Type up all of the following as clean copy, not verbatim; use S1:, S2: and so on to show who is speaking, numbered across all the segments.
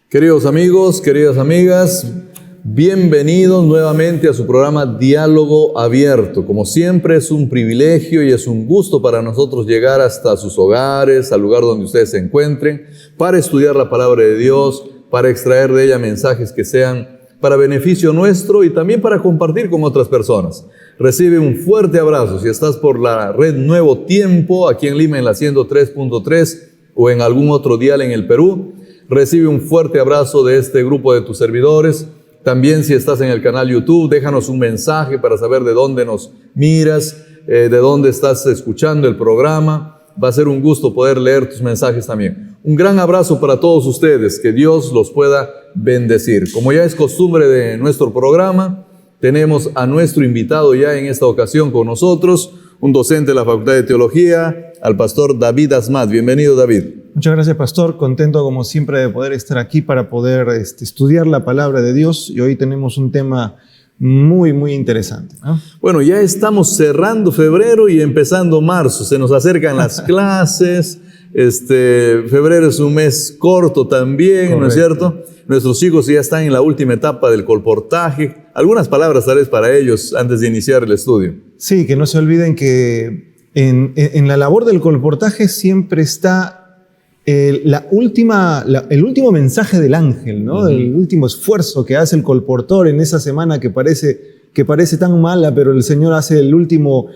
S1: Queridos amigos, queridas amigas, bienvenidos nuevamente a su programa Diálogo Abierto. Como siempre, es un privilegio y es un gusto para nosotros llegar hasta sus hogares, al lugar donde ustedes se encuentren, para estudiar la palabra de Dios, para extraer de ella mensajes que sean para beneficio nuestro y también para compartir con otras personas. Recibe un fuerte abrazo si estás por la red Nuevo Tiempo, aquí en Lima en la 103.3 o en algún otro dial en el Perú. Recibe un fuerte abrazo de este grupo de tus servidores. También si estás en el canal YouTube, déjanos un mensaje para saber de dónde nos miras, de dónde estás escuchando el programa. Va a ser un gusto poder leer tus mensajes también. Un gran abrazo para todos ustedes, que Dios los pueda bendecir. Como ya es costumbre de nuestro programa, tenemos a nuestro invitado ya en esta ocasión con nosotros, un docente de la Facultad de Teología, al pastor David Asmat. Bienvenido, David.
S2: Muchas gracias, pastor. Contento como siempre de poder estar aquí para poder estudiar la palabra de Dios, y hoy tenemos un tema muy interesante, ¿no?
S1: Bueno, ya estamos cerrando febrero y empezando marzo. Se nos acercan las clases. Febrero es un mes corto también. Correcto. ¿No es cierto? Nuestros hijos ya están en la última etapa del colportaje. Algunas palabras tal vez para ellos antes de iniciar el estudio.
S2: Sí, que no se olviden que en la labor del colportaje siempre está el último mensaje del ángel, ¿no? El último esfuerzo que hace el colportor en esa semana que parece tan mala, pero el Señor hace el último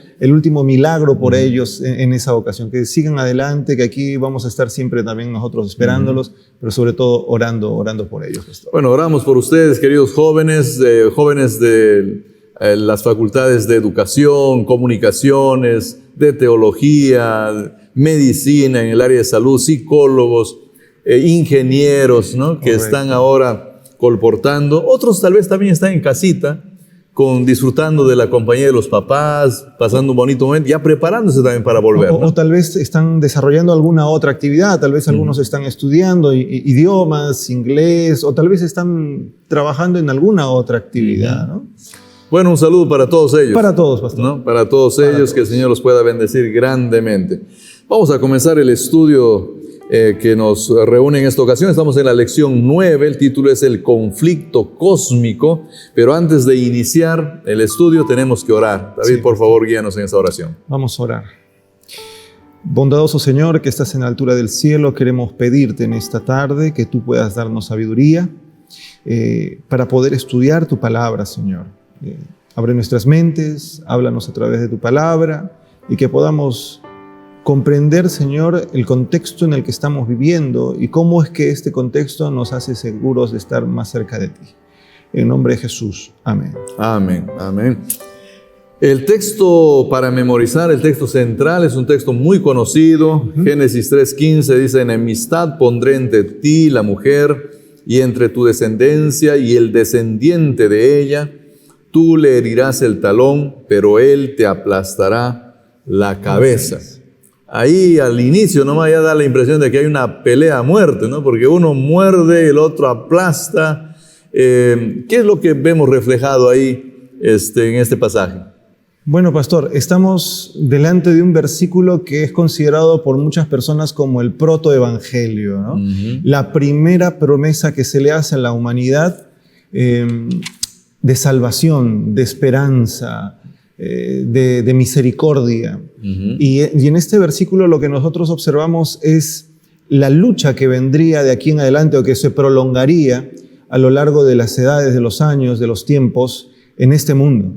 S2: milagro por ellos en esa ocasión. Que sigan adelante, que aquí vamos a estar siempre también nosotros esperándolos, pero sobre todo orando por ellos, pastor.
S1: Bueno, oramos por ustedes, queridos jóvenes de las facultades de educación, comunicaciones, de teología, medicina, en el área de salud, psicólogos, ingenieros, ¿no? Que están ahora colportando. Otros tal vez también están en casita, disfrutando de la compañía de los papás, pasando un bonito momento, ya preparándose también para volver, ¿no?
S2: O tal vez están desarrollando alguna otra actividad, tal vez algunos están estudiando idiomas, inglés, o tal vez están trabajando en alguna otra actividad, ¿no?
S1: Bueno, un saludo para todos ellos.
S2: Para todos, pastor.
S1: ¿No? Para todos ellos, que el Señor los pueda bendecir grandemente. Vamos a comenzar el estudio que nos reúne en esta ocasión. Estamos en la lección 9, el título es El conflicto cósmico, pero antes de iniciar el estudio tenemos que orar. David, sí, por favor, guíanos en esta oración.
S2: Vamos a orar. Bondadoso Señor, que estás en la altura del cielo, queremos pedirte en esta tarde que tú puedas darnos sabiduría para poder estudiar tu palabra, Señor. Abre nuestras mentes, háblanos a través de tu palabra y que podamos comprender, Señor, el contexto en el que estamos viviendo y cómo es que este contexto nos hace seguros de estar más cerca de ti. En nombre de Jesús. Amén.
S1: Amén. Amén. El texto para memorizar, el texto central, es un texto muy conocido. Génesis 3:15 dice: enemistad pondré entre ti, la mujer, y entre tu descendencia y el descendiente de ella. Tú le herirás el talón, pero él te aplastará la cabeza. Ahí al inicio nomás ya da la impresión de que hay una pelea a muerte, ¿no? Porque uno muerde, el otro aplasta. ¿Qué es lo que vemos reflejado ahí en este pasaje?
S2: Bueno, pastor, estamos delante de un versículo que es considerado por muchas personas como el protoevangelio, ¿no? La primera promesa que se le hace a la humanidad de salvación, de esperanza, de misericordia. Y en este versículo lo que nosotros observamos es la lucha que vendría de aquí en adelante o que se prolongaría a lo largo de las edades, de los años, de los tiempos en este mundo.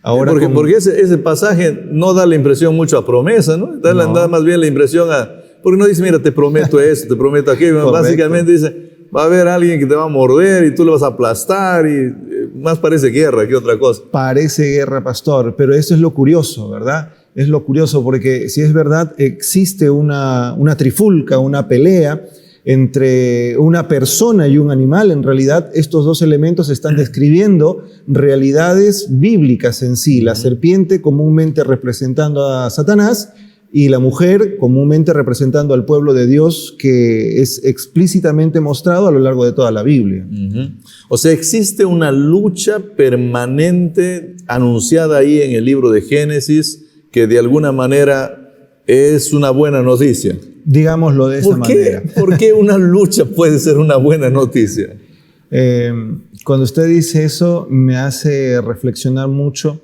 S2: Ahora
S1: porque ese pasaje no da la impresión mucho a promesa, ¿no? Da más bien la impresión porque no dice, mira, te prometo esto, te prometo aquello. Básicamente dice, va a haber alguien que te va a morder y tú le vas a aplastar y más parece guerra que otra cosa.
S2: Parece guerra, pastor, pero eso es lo curioso, ¿verdad? Es lo curioso porque si es verdad, existe una trifulca, una pelea entre una persona y un animal. En realidad, estos dos elementos están describiendo realidades bíblicas en sí. La serpiente comúnmente representando a Satanás y la mujer comúnmente representando al pueblo de Dios, que es explícitamente mostrado a lo largo de toda la Biblia.
S1: O sea, existe una lucha permanente anunciada ahí en el libro de Génesis que de alguna manera es una buena noticia.
S2: Digámoslo de esa manera.
S1: ¿Por qué una lucha puede ser una buena noticia?
S2: Cuando usted dice eso, me hace reflexionar mucho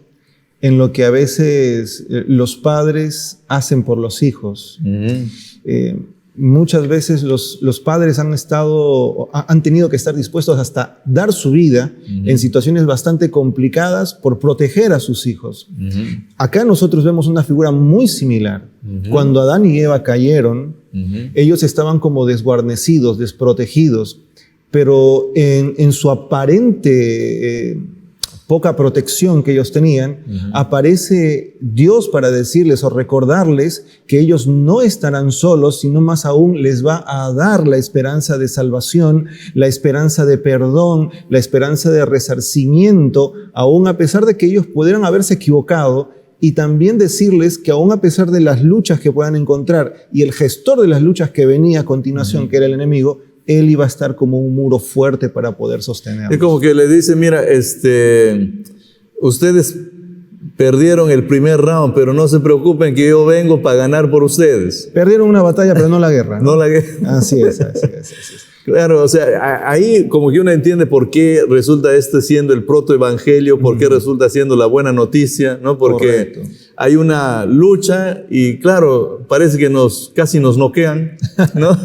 S2: en lo que a veces los padres hacen por los hijos. Muchas veces los padres han tenido que estar dispuestos hasta dar su vida en situaciones bastante complicadas por proteger a sus hijos. Acá nosotros vemos una figura muy similar. Cuando Adán y Eva cayeron, ellos estaban como desguarnecidos, desprotegidos, pero en su aparente poca protección que ellos tenían, aparece Dios para decirles o recordarles que ellos no estarán solos, sino más aún les va a dar la esperanza de salvación, la esperanza de perdón, la esperanza de resarcimiento, aún a pesar de que ellos pudieran haberse equivocado, y también decirles que aún a pesar de las luchas que puedan encontrar y el gestor de las luchas que venía a continuación, que era el enemigo, él iba a estar como un muro fuerte para poder sostenerlos.
S1: Es como que le dice, mira, ustedes perdieron el primer round, pero no se preocupen que yo vengo para ganar por ustedes.
S2: Perdieron una batalla, pero no la guerra, ¿no?
S1: No la guerra.
S2: Así es.
S1: Claro, o sea, ahí como que uno entiende por qué resulta siendo el protoevangelio, por qué resulta siendo la buena noticia, ¿no? Porque
S2: correcto,
S1: hay una lucha y claro, parece que casi nos noquean, ¿no?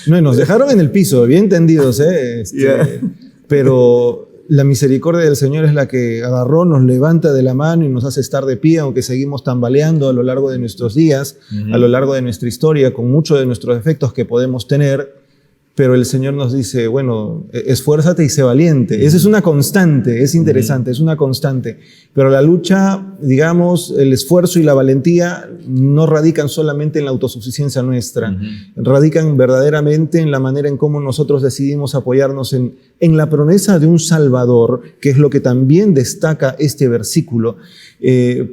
S2: No, y nos dejaron en el piso, bien tendidos, pero la misericordia del Señor es la que agarró, nos levanta de la mano y nos hace estar de pie, aunque seguimos tambaleando a lo largo de nuestros días, a lo largo de nuestra historia, con muchos de nuestros defectos que podemos tener. Pero el Señor nos dice, bueno, esfuérzate y sé valiente. Esa es una constante, es interesante, es una constante. Pero la lucha, digamos, el esfuerzo y la valentía no radican solamente en la autosuficiencia nuestra. Radican verdaderamente en la manera en cómo nosotros decidimos apoyarnos en la promesa de un Salvador, que es lo que también destaca este versículo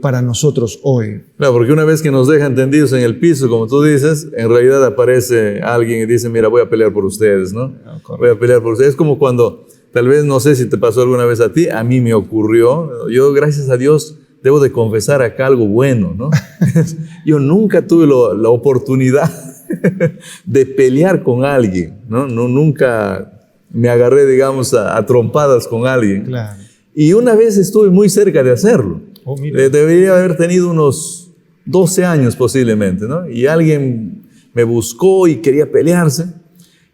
S2: para nosotros hoy.
S1: Claro, porque una vez que nos dejan tendidos en el piso, como tú dices, en realidad aparece alguien y dice, mira, voy a pelear por ustedes, ¿no? Voy a pelear por ustedes. Es como cuando, tal vez, no sé si te pasó alguna vez a ti, a mí me ocurrió. Yo, gracias a Dios, debo de confesar acá algo bueno, ¿no? Yo nunca tuve la oportunidad de pelear con alguien, ¿no? Nunca me agarré, digamos, a trompadas con alguien.
S2: Claro.
S1: Y una vez estuve muy cerca de hacerlo. Debería haber tenido unos 12 años posiblemente, ¿no? Y alguien me buscó y quería pelearse.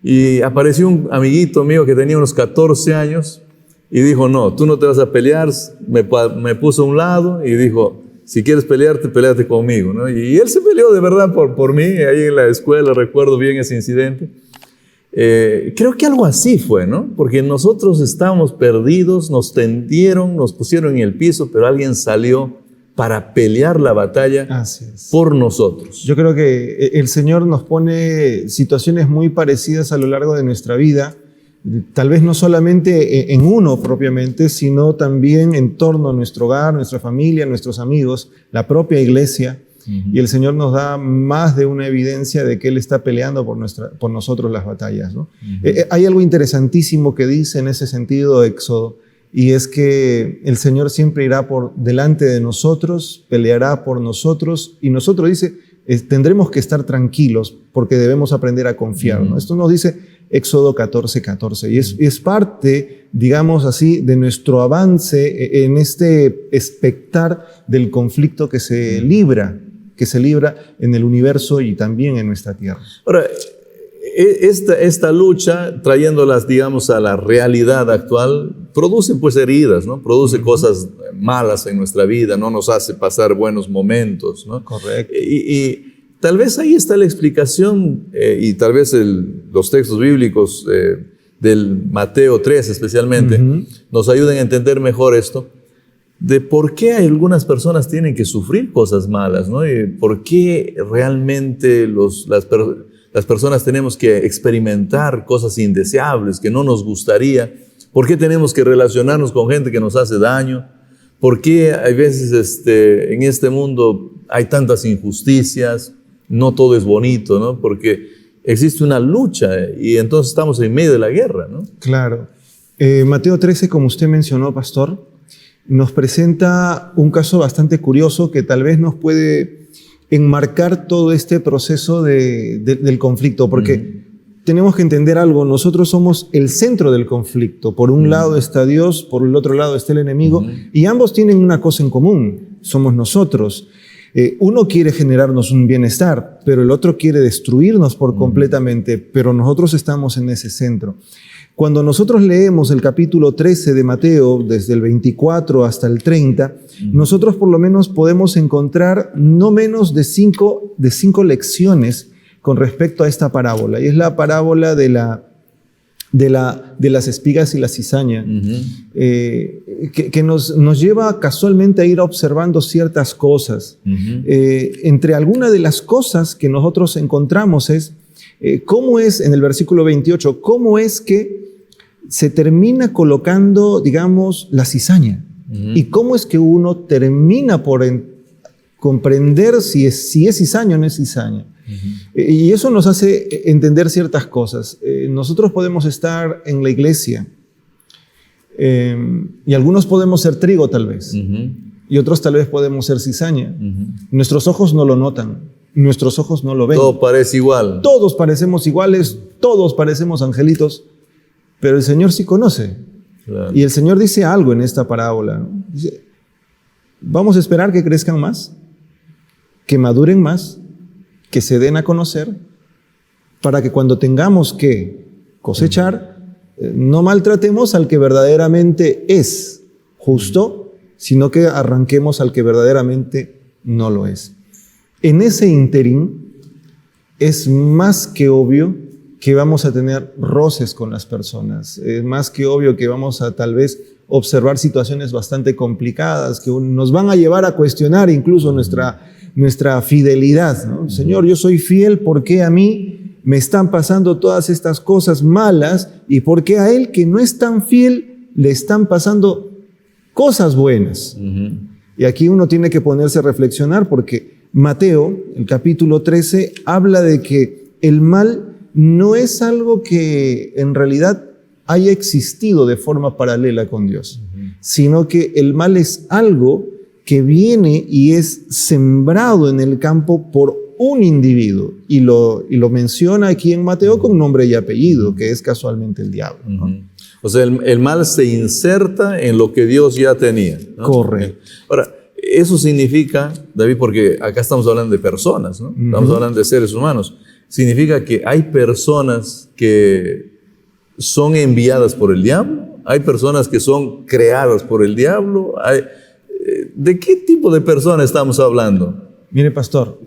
S1: Y apareció un amiguito mío que tenía unos 14 años y dijo, no, tú no te vas a pelear. Me puso a un lado y dijo, si quieres pelearte, peleate conmigo, ¿no? Y él se peleó de verdad por mí, ahí en la escuela, recuerdo bien ese incidente. Creo que algo así fue, ¿no? Porque nosotros estábamos perdidos, nos tendieron, nos pusieron en el piso, pero alguien salió para pelear la batalla por nosotros.
S2: Yo creo que el Señor nos pone situaciones muy parecidas a lo largo de nuestra vida, tal vez no solamente en uno propiamente, sino también en torno a nuestro hogar, nuestra familia, nuestros amigos, la propia iglesia. Y el Señor nos da más de una evidencia de que Él está peleando por nosotros las batallas, ¿no? Hay algo interesantísimo que dice en ese sentido Éxodo, y es que el Señor siempre irá por delante de nosotros, peleará por nosotros, y nosotros, dice, tendremos que estar tranquilos porque debemos aprender a confiar, ¿no? Esto nos dice Éxodo 14:14, y es parte, digamos así, de nuestro avance en este expectar del conflicto que se libra en el universo y también en nuestra tierra.
S1: Ahora, esta lucha, trayéndolas, digamos, a la realidad actual, produce pues heridas, ¿no? Produce cosas malas en nuestra vida, no nos hace pasar buenos momentos, ¿no?
S2: Correcto.
S1: Y tal vez ahí está la explicación, y tal vez los textos bíblicos del Mateo 3 especialmente, nos ayuden a entender mejor esto, de por qué algunas personas las personas tenemos que experimentar cosas indeseables que no nos gustaría? ¿Por qué tenemos que relacionarnos con gente que nos hace daño? ¿Por qué hay veces en este mundo hay tantas injusticias? No todo es bonito, ¿no? Porque existe una lucha y entonces estamos en medio de la guerra, ¿no?
S2: Claro. Mateo 13, como usted mencionó, pastor, nos presenta un caso bastante curioso que tal vez nos puede enmarcar todo este proceso del conflicto, porque tenemos que entender algo: nosotros somos el centro del conflicto. Por un lado está Dios, por el otro lado está el enemigo, y ambos tienen una cosa en común: somos nosotros. Uno quiere generarnos un bienestar, pero el otro quiere destruirnos por completamente, pero nosotros estamos en ese centro. Cuando nosotros leemos el capítulo 13 de Mateo, desde el 24 hasta el 30, nosotros por lo menos podemos encontrar no menos de cinco lecciones con respecto a esta parábola. Y es la parábola de las espigas y la cizaña, que nos lleva casualmente a ir observando ciertas cosas. Entre algunas de las cosas que nosotros encontramos es cómo es, en el versículo 28, cómo es que se termina colocando, digamos, la cizaña, y cómo es que uno termina por comprender si es cizaña o no es cizaña. Y eso nos hace entender ciertas cosas. Nosotros podemos estar en la iglesia y algunos podemos ser trigo tal vez, y otros tal vez podemos ser cizaña. Nuestros ojos no lo notan, nuestros ojos no lo ven.
S1: Todo parece igual.
S2: Todos parecemos iguales, todos parecemos angelitos, pero el Señor sí conoce. Claro. Y el Señor dice algo en esta parábola, ¿no? Dice: vamos a esperar que crezcan más, que maduren más, que se den a conocer, para que cuando tengamos que cosechar, no maltratemos al que verdaderamente es justo, sino que arranquemos al que verdaderamente no lo es. En ese ínterin es más que obvio que vamos a tener roces con las personas, es más que obvio que vamos a tal vez observar situaciones bastante complicadas que nos van a llevar a cuestionar incluso nuestra fidelidad, ¿no? Señor, yo soy fiel, ¿por qué a mí me están pasando todas estas cosas malas? ¿Y por qué a él, que no es tan fiel, le están pasando cosas buenas? Y aquí uno tiene que ponerse a reflexionar, porque Mateo, el capítulo 13, habla de que el mal no es algo que en realidad haya existido de forma paralela con Dios, sino que el mal es algo que viene y es sembrado en el campo por un individuo, y lo menciona aquí en Mateo con nombre y apellido, que es casualmente el diablo, ¿no?
S1: O sea, el mal se inserta en lo que Dios ya tenía, ¿no?
S2: Correcto.
S1: Ahora, eso significa, David, porque acá estamos hablando de personas, ¿no? Estamos hablando de seres humanos. Significa que hay personas que son enviadas por el diablo, hay personas que son creadas por el diablo. ¿De qué tipo de personas estamos hablando?
S2: Mire, pastor,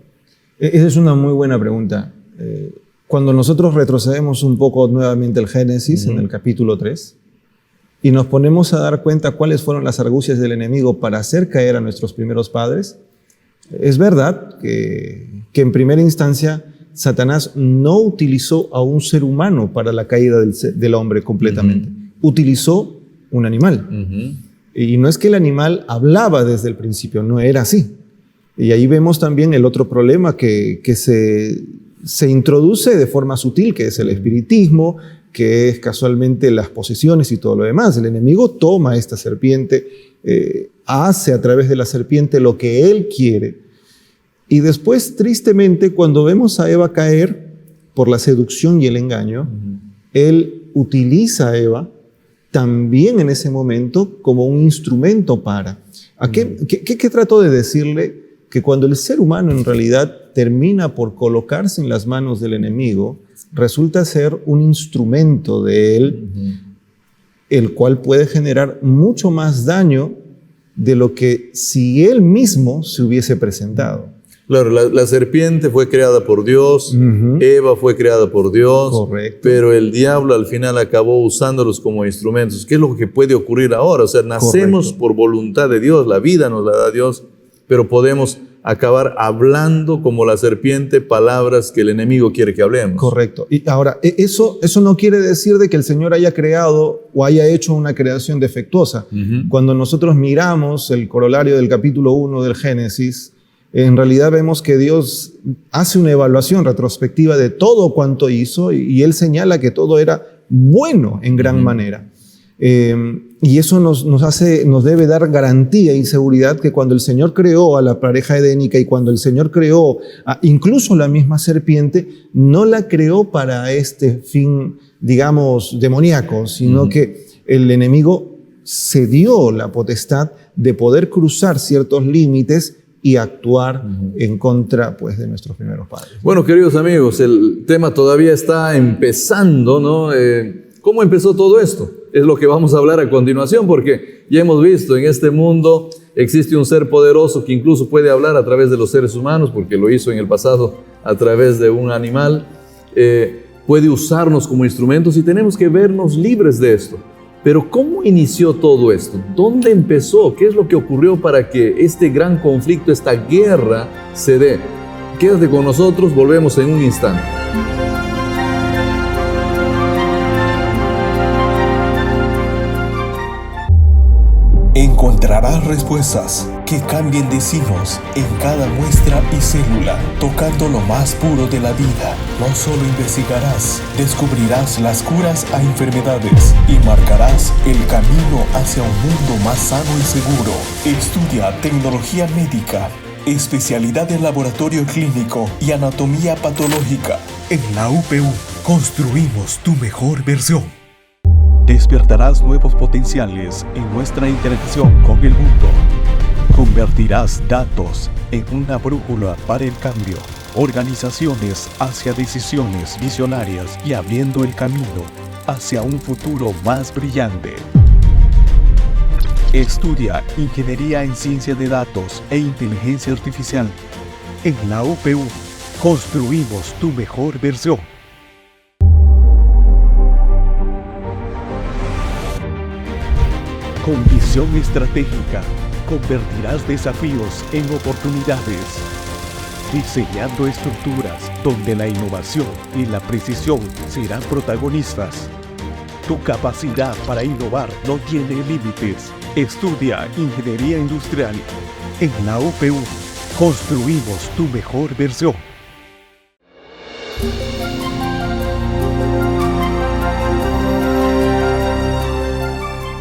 S2: esa es una muy buena pregunta. Cuando nosotros retrocedemos un poco nuevamente al Génesis, en el capítulo 3, y nos ponemos a dar cuenta cuáles fueron las argucias del enemigo para hacer caer a nuestros primeros padres, es verdad que en primera instancia Satanás no utilizó a un ser humano para la caída del hombre completamente. Utilizó un animal. Y no es que el animal hablaba desde el principio, no era así. Y ahí vemos también el otro problema que se introduce de forma sutil, que es el espiritismo, que es casualmente las posesiones y todo lo demás. El enemigo toma esta serpiente, hace a través de la serpiente lo que él quiere. Y después, tristemente, cuando vemos a Eva caer por la seducción y el engaño, él utiliza a Eva también en ese momento como un instrumento para... ¿Qué trató de decirle? Que cuando el ser humano en realidad termina por colocarse en las manos del enemigo, resulta ser un instrumento de él, el cual puede generar mucho más daño de lo que si él mismo se hubiese presentado.
S1: Claro, la serpiente fue creada por Dios, Eva fue creada por Dios.
S2: Correcto.
S1: Pero el diablo al final acabó usándolos como instrumentos. ¿Qué es lo que puede ocurrir ahora? O sea, nacemos por voluntad de Dios, la vida nos la da Dios, pero podemos acabar hablando como la serpiente palabras que el enemigo quiere que hablemos.
S2: Correcto. Y ahora, eso no quiere decir de que el Señor haya creado o haya hecho una creación defectuosa. Cuando nosotros miramos el corolario del capítulo 1 del Génesis, en realidad vemos que Dios hace una evaluación retrospectiva de todo cuanto hizo y Él señala que todo era bueno en gran manera. Y eso nos debe dar garantía y seguridad que cuando el Señor creó a la pareja edénica y cuando el Señor creó incluso la misma serpiente, no la creó para este fin, digamos, demoníaco, sino que el enemigo se dio la potestad de poder cruzar ciertos límites y actuar en contra, pues, de nuestros primeros padres.
S1: Bueno, queridos amigos, el tema todavía está empezando, ¿no? ¿Cómo empezó todo esto? Es lo que vamos a hablar a continuación, porque ya hemos visto en este mundo existe un ser poderoso que incluso puede hablar a través de los seres humanos, porque lo hizo en el pasado a través de un animal. Puede usarnos como instrumentos y tenemos que vernos libres de esto. Pero ¿cómo inició todo esto? ¿Dónde empezó? ¿Qué es lo que ocurrió para que este gran conflicto, esta guerra se dé? Quédate con nosotros, volvemos en un instante.
S3: Encontrarás respuestas que cambien destinos en cada muestra y célula, tocando lo más puro de la vida. No solo investigarás, descubrirás las curas a enfermedades y marcarás el camino hacia un mundo más sano y seguro. Estudia tecnología médica, especialidad en laboratorio clínico y anatomía patológica. En la UPU construimos tu mejor versión. Despertarás nuevos potenciales en nuestra interacción con el mundo. Convertirás datos en una brújula para el cambio. Organizaciones hacia decisiones visionarias y abriendo el camino hacia un futuro más brillante. Estudia Ingeniería en Ciencia de Datos e Inteligencia Artificial. En la UPU construimos tu mejor versión. Con visión estratégica, convertirás desafíos en oportunidades, diseñando estructuras donde la innovación y la precisión serán protagonistas. Tu capacidad para innovar no tiene límites. Estudia Ingeniería Industrial. En la UPU, construimos tu mejor versión.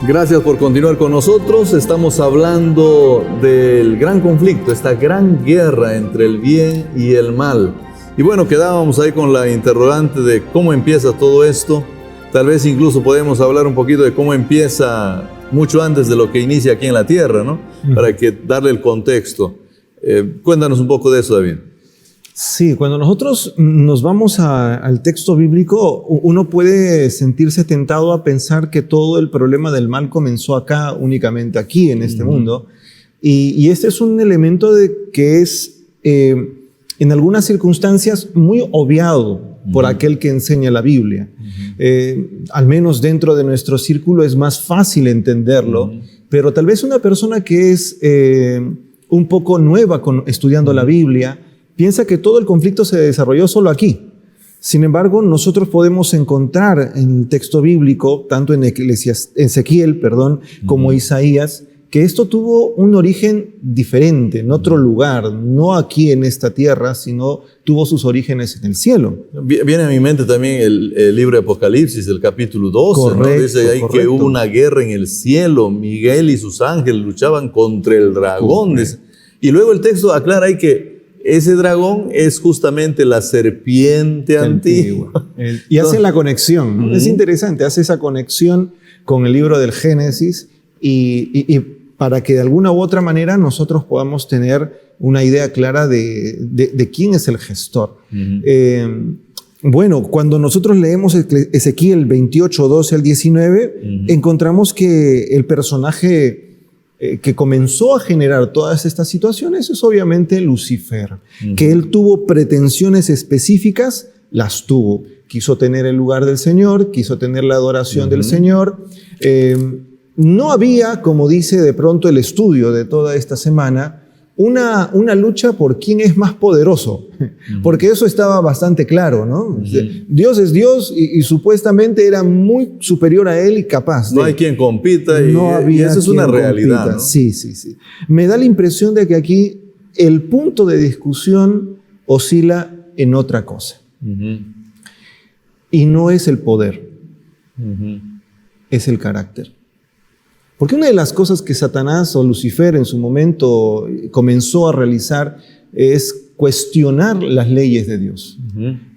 S1: Gracias por continuar con nosotros. Estamos hablando del gran conflicto, esta gran guerra entre el bien y el mal. Y bueno, quedábamos ahí con la interrogante de cómo empieza todo esto. Tal vez incluso podemos hablar un poquito de cómo empieza mucho antes de lo que inicia aquí en la tierra, ¿no? Para darle el contexto. Cuéntanos un poco de eso, David.
S2: Sí, cuando nosotros nos vamos al texto bíblico, uno puede sentirse tentado a pensar que todo el problema del mal comenzó acá, únicamente aquí, en este mundo. Y este es un elemento que es, en algunas circunstancias, muy obviado por aquel que enseña la Biblia. Al menos dentro de nuestro círculo es más fácil entenderlo, pero tal vez una persona que es un poco nueva estudiando la Biblia, piensa que todo el conflicto se desarrolló solo aquí. Sin embargo, nosotros podemos encontrar en el texto bíblico, tanto en Ezequiel, como Isaías, que esto tuvo un origen diferente, en otro lugar, no aquí en esta tierra, sino tuvo sus orígenes en el cielo.
S1: Viene a mi mente también el libro de Apocalipsis, el capítulo 12,
S2: correcto,
S1: ¿no? Dice ahí
S2: correcto.
S1: que hubo una guerra en el cielo, Miguel y sus ángeles luchaban contra el dragón. Y luego el texto aclara ahí que ese dragón es justamente la serpiente antigua.
S2: Y hace la conexión, ¿no? Es interesante, hace esa conexión con el libro del Génesis y para que de alguna u otra manera nosotros podamos tener una idea clara de quién es el gestor. Bueno, cuando nosotros leemos Ezequiel 28, 12 al 19, encontramos que el personaje que comenzó a generar todas estas situaciones es obviamente Lucifer, que él tuvo pretensiones específicas, las tuvo. Quiso tener el lugar del Señor, quiso tener la adoración del Señor. No había, como dice de pronto el estudio de toda esta semana, una lucha por quién es más poderoso, porque eso estaba bastante claro, ¿no? Dios es Dios y supuestamente era muy superior a él y capaz.
S1: No hay quien compita y eso es una realidad, ¿no?
S2: Sí. Me da la impresión de que aquí el punto de discusión oscila en otra cosa. Y no es el poder, es el carácter. Porque una de las cosas que Satanás o Lucifer en su momento comenzó a realizar es cuestionar las leyes de Dios.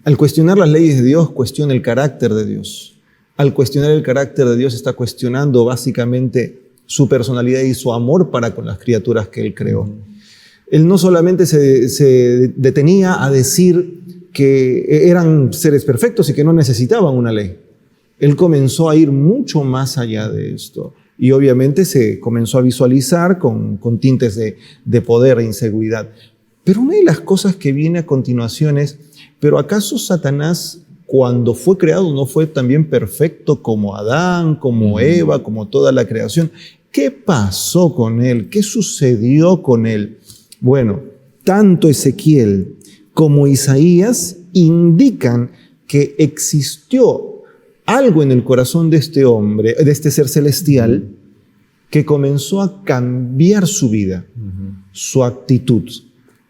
S2: Al cuestionar las leyes de Dios, cuestiona el carácter de Dios. Al cuestionar el carácter de Dios, está cuestionando básicamente su personalidad y su amor para con las criaturas que Él creó. Él no solamente se detenía a decir que eran seres perfectos y que no necesitaban una ley. Él comenzó a ir mucho más allá de esto. Y obviamente se comenzó a visualizar con tintes de poder e inseguridad. Pero una de las cosas que viene a continuación es, ¿pero acaso Satanás, cuando fue creado, no fue también perfecto como Adán, como Eva, como toda la creación? ¿Qué pasó con él? ¿Qué sucedió con él? Bueno, tanto Ezequiel como Isaías indican que existió algo en el corazón de este hombre, de este ser celestial, que comenzó a cambiar su vida, su actitud,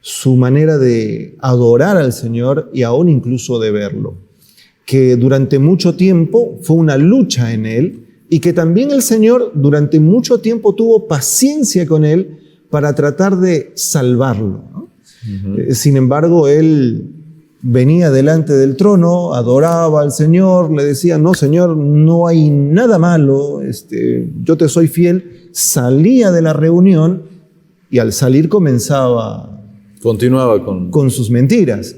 S2: su manera de adorar al Señor y aún incluso de verlo. Que durante mucho tiempo fue una lucha en él y que también el Señor durante mucho tiempo tuvo paciencia con él para tratar de salvarlo, ¿no? Sin embargo, él venía delante del trono, adoraba al Señor, le decía, no, Señor, no hay nada malo, yo te soy fiel. Salía de la reunión y al salir continuaba con sus mentiras.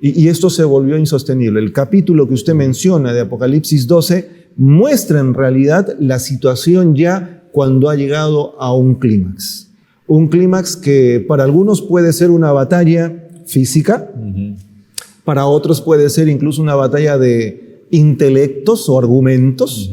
S2: Y esto se volvió insostenible. El capítulo que usted menciona de Apocalipsis 12 muestra en realidad la situación ya cuando ha llegado a un clímax. Un clímax que para algunos puede ser una batalla física, para otros puede ser incluso una batalla de intelectos o argumentos.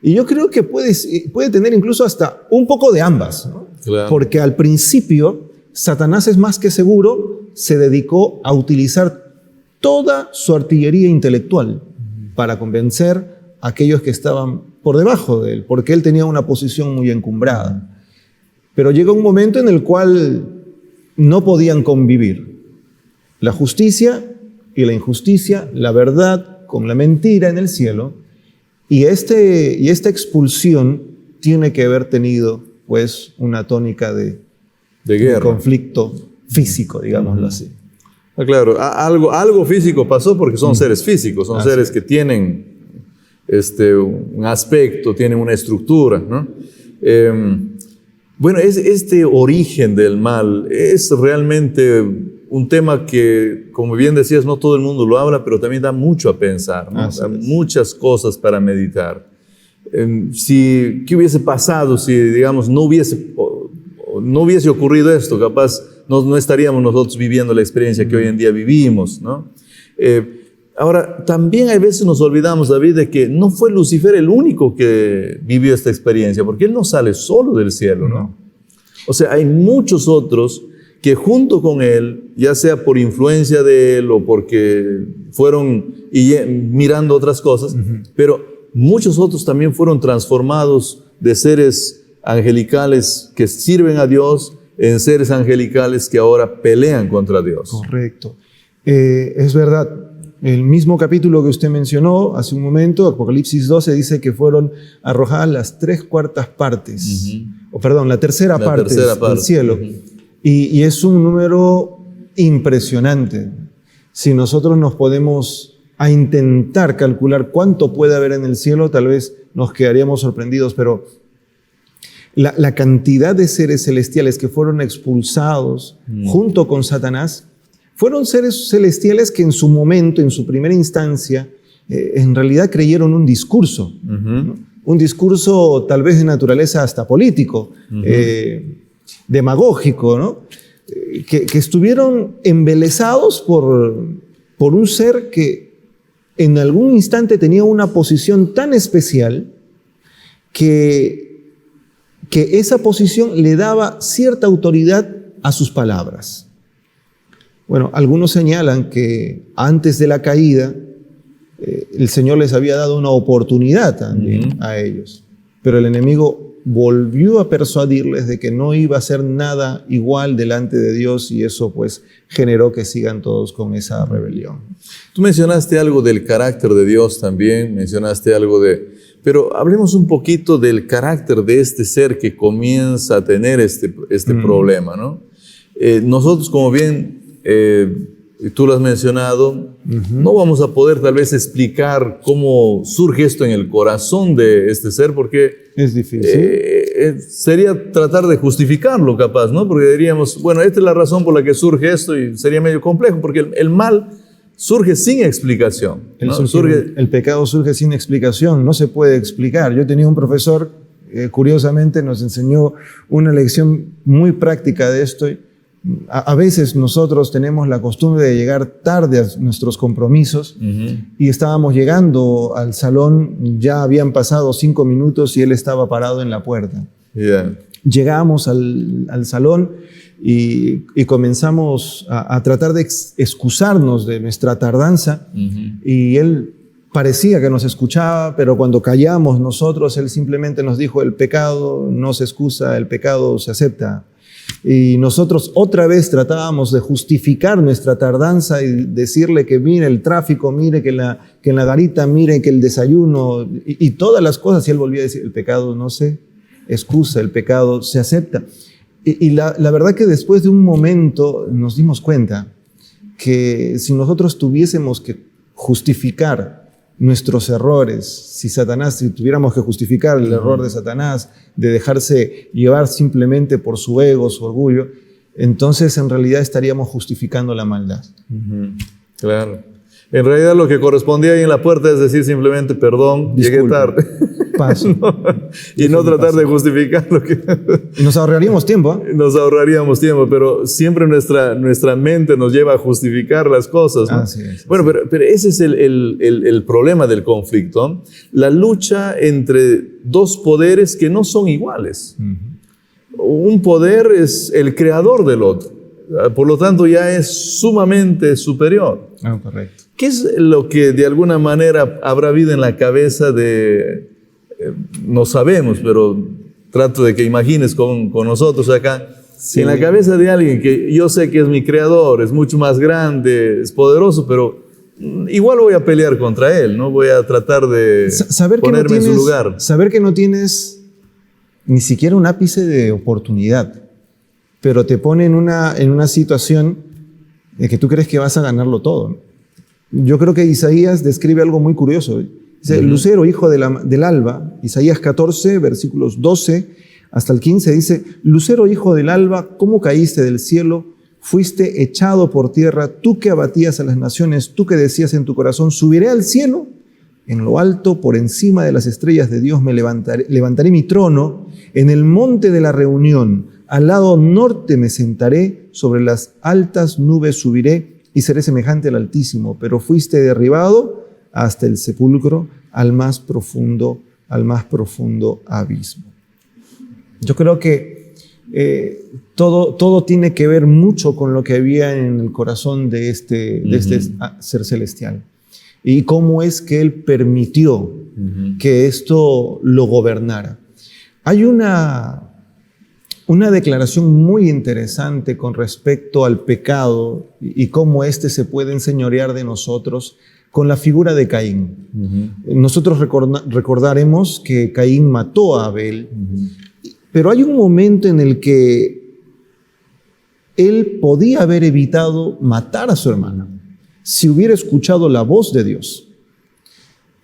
S2: Y yo creo que puede tener incluso hasta un poco de ambas, ¿no? Claro. Porque al principio, Satanás es más que seguro, se dedicó a utilizar toda su artillería intelectual para convencer a aquellos que estaban por debajo de él, porque él tenía una posición muy encumbrada. Pero llegó un momento en el cual no podían convivir la justicia y la injusticia, la verdad con la mentira en el cielo, y esta expulsión tiene que haber tenido pues una tónica de guerra, un conflicto físico, digámoslo así.
S1: Claro, algo físico pasó porque son seres físicos, son seres que tienen un aspecto, tienen una estructura, ¿no? Bueno, este origen del mal es realmente un tema que, como bien decías, no todo el mundo lo habla, pero también da mucho a pensar, ¿no? Da muchas cosas para meditar. ¿Qué hubiese pasado si, digamos, no hubiese ocurrido esto? Capaz no estaríamos nosotros viviendo la experiencia que hoy en día vivimos, ¿no? Ahora, también a veces nos olvidamos, David, de que no fue Lucifer el único que vivió esta experiencia, porque él no sale solo del cielo, ¿no? O sea, hay muchos otros que junto con él, ya sea por influencia de él o porque fueron mirando otras cosas, pero muchos otros también fueron transformados de seres angelicales que sirven a Dios en seres angelicales que ahora pelean contra Dios.
S2: Correcto. Es verdad. El mismo capítulo que usted mencionó hace un momento, Apocalipsis 12, dice que fueron arrojadas las 3/4 partes, la tercera parte del cielo. Y es un número impresionante. Si nosotros nos podemos a intentar calcular cuánto puede haber en el cielo, tal vez nos quedaríamos sorprendidos, pero la cantidad de seres celestiales que fueron expulsados junto con Satanás, fueron seres celestiales que en su momento, en su primera instancia, en realidad creyeron un discurso, ¿no? Un discurso tal vez de naturaleza hasta político, demagógico, ¿no? Que estuvieron embelesados por un ser que en algún instante tenía una posición tan especial que esa posición le daba cierta autoridad a sus palabras. Bueno, algunos señalan que antes de la caída, el Señor les había dado una oportunidad también a ellos, pero el enemigo volvió a persuadirles de que no iba a hacer nada igual delante de Dios, y eso pues generó que sigan todos con esa rebelión.
S1: Tú mencionaste algo del carácter de Dios también, mencionaste algo pero hablemos un poquito del carácter de este ser que comienza a tener este problema, ¿no? Nosotros, como bien tú lo has mencionado, no vamos a poder tal vez explicar cómo surge esto en el corazón de este ser, porque
S2: es difícil.
S1: Sería tratar de justificarlo capaz, ¿no? Porque diríamos, bueno, esta es la razón por la que surge esto, y sería medio complejo, porque el mal surge sin explicación, ¿no?
S2: El pecado surge sin explicación, no se puede explicar. Yo tenía un profesor, curiosamente nos enseñó una lección muy práctica de esto. A veces nosotros tenemos la costumbre de llegar tarde a nuestros compromisos, y estábamos llegando al salón, ya habían pasado 5 minutos y él estaba parado en la puerta. Llegamos al salón y comenzamos a tratar de excusarnos de nuestra tardanza, y él parecía que nos escuchaba, pero cuando callamos nosotros, él simplemente nos dijo: el pecado no se excusa, el pecado se acepta. Y nosotros otra vez tratábamos de justificar nuestra tardanza y decirle que mire el tráfico, mire que en la garita, mire que el desayuno y todas las cosas. Y él volvía a decir: el pecado no se excusa, el pecado se acepta. Y la verdad que después de un momento nos dimos cuenta que si nosotros tuviésemos que justificar nuestros errores, si tuviéramos que justificar el error de Satanás, de dejarse llevar simplemente por su ego, su orgullo, entonces en realidad estaríamos justificando la maldad.
S1: Claro. En realidad lo que correspondía ahí en la puerta es decir simplemente: perdón,
S2: disculpe,
S1: llegué tarde.
S2: Paso.
S1: Y no tratar de justificar lo que...
S2: Y nos ahorraríamos tiempo.
S1: Nos ahorraríamos tiempo, pero siempre nuestra mente nos lleva a justificar las cosas, ¿no?
S2: Así es.
S1: Bueno, pero ese es el problema del conflicto. La lucha entre dos poderes que no son iguales. Un poder es el creador del otro. Por lo tanto, ya es sumamente superior.
S2: Correcto.
S1: ¿Qué es lo que de alguna manera habrá habido en la cabeza de... no sabemos, pero trato de que imagines con nosotros acá. Sí. En la cabeza de alguien que yo sé que es mi creador, es mucho más grande, es poderoso, pero igual voy a pelear contra él, ¿no? Voy a tratar de ponerme en su lugar.
S2: Saber que no tienes ni siquiera un ápice de oportunidad, pero te pone en una situación de que tú crees que vas a ganarlo todo. Yo creo que Isaías describe algo muy curioso. Dice: Lucero, hijo del alba, Isaías 14, versículos 12 hasta el 15, dice: Lucero, hijo del alba, ¿cómo caíste del cielo? Fuiste echado por tierra, tú que abatías a las naciones, tú que decías en tu corazón: subiré al cielo, en lo alto, por encima de las estrellas de Dios me levantaré mi trono, en el monte de la reunión, al lado norte me sentaré, sobre las altas nubes subiré y seré semejante al Altísimo. Pero fuiste derribado hasta el sepulcro, al más profundo abismo. Yo creo que todo tiene que ver mucho con lo que había en el corazón de este ser celestial, y cómo es que él permitió que esto lo gobernara. Hay una declaración muy interesante con respecto al pecado y cómo éste se puede enseñorear de nosotros con la figura de Caín. Nosotros recordaremos que Caín mató a Abel, pero hay un momento en el que él podía haber evitado matar a su hermana si hubiera escuchado la voz de Dios.